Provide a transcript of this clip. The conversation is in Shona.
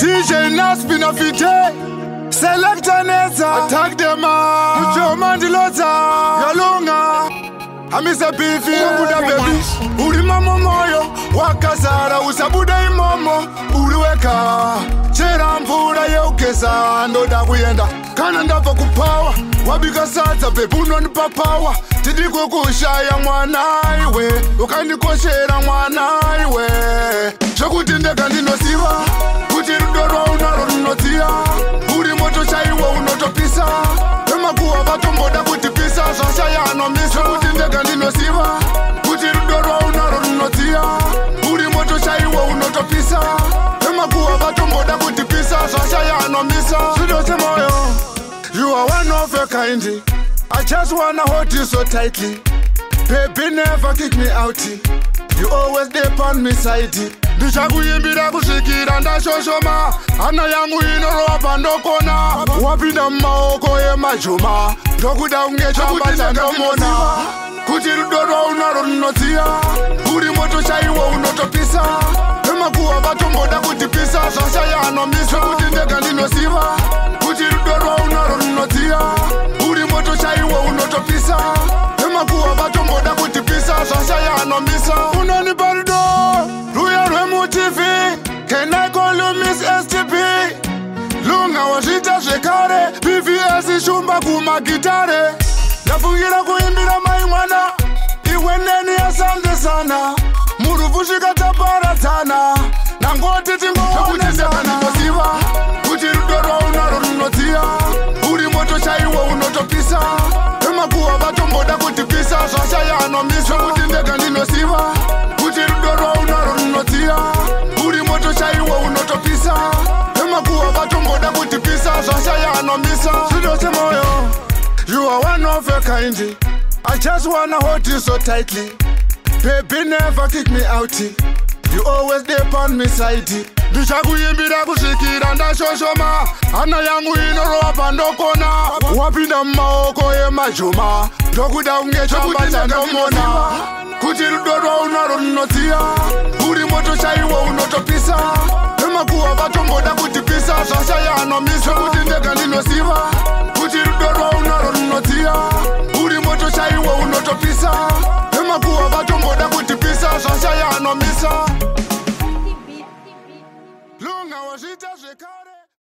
DJ Nas bina fite Selecta Neza Attack them all Mucho Mandilota Yalunga Amisa Bifi Yabuda baby Uri mama moyo Wakazara usabuda imomo Uriweka Chera mpura yeukesa Ndoda kuyenda Kana ndava kupawa Wabika sata baby Unoni papawa Tidiko kushaya mwana iwe Ukandikoshera mwana iwe Shokuti ndeka ndinosiva Kuti rudorwa unaro runotia Uri moto chaiwa unotopisa Emakuwa vatomboda kutipisa Zvashaya anomisa Kuti ndeka ndinosiva Kuti rudorwa unaro runotia Uri moto chaiwa unotopisa Emakuwa vatomboda kutipisa Zvashaya anomisa Zvidose moyo You are one of a kind I just wanna hold you so tightly Baby never kick me out You always dip on me side Ndichakuimbira kusvikira ndashoshoma Hana yangu inorova ndokona Wapinda mumaoko emajoma Ndokuda unge chamba chandomona Kuti rudorwa unaro runodziya Uri moto chaiwo unotopisa Emakuwa vatomboda kutipisa Zvashaya anomisa Kuti ndega ndinosiva Kuti rudorwa unaro runodziya Uri moto chaiwo unotopisa Emakuwa vatomboda kutipisa Zvashaya anomisa Unonipa rudo Ruya rwemuTV Can I call you Miss STP Lunga wazvita zvekare PVS shumba kumagitare Ndafungira kuimbira mai mwana Iwe neni yasangezana Muruvu zvikataparadzana Nangoti tingoonezana Ndinosiva Kuti rudorwa unaro runodziya Uri moto chaiwo unotopisa Emakuwa vatomboda kutipisa Zvashaya anomisa Kuti ndega ndinosiva Kuti rudorwa unaro runodziya Uri moto chaiwo unotopisa Emakuwa vatomboda kutipisa Zvashaya anomisa Zvidose moyo You are one of a kind I just wanna hold you so tightly Baby never kick me out You always dip on me side Ndichakuimbira kusvikira ndashoshoma Hana yangu inorova ndokona Wapinda mumaoko emajoma Ndokuda unge chamba chandomona Kuti rudorwa unaro runodziya Uri moto chaiwo unotopisa Emakuwa vatomboda kutipisa Zvashaya anomisa Kuti ndega ndinosiva Kuti rudorwa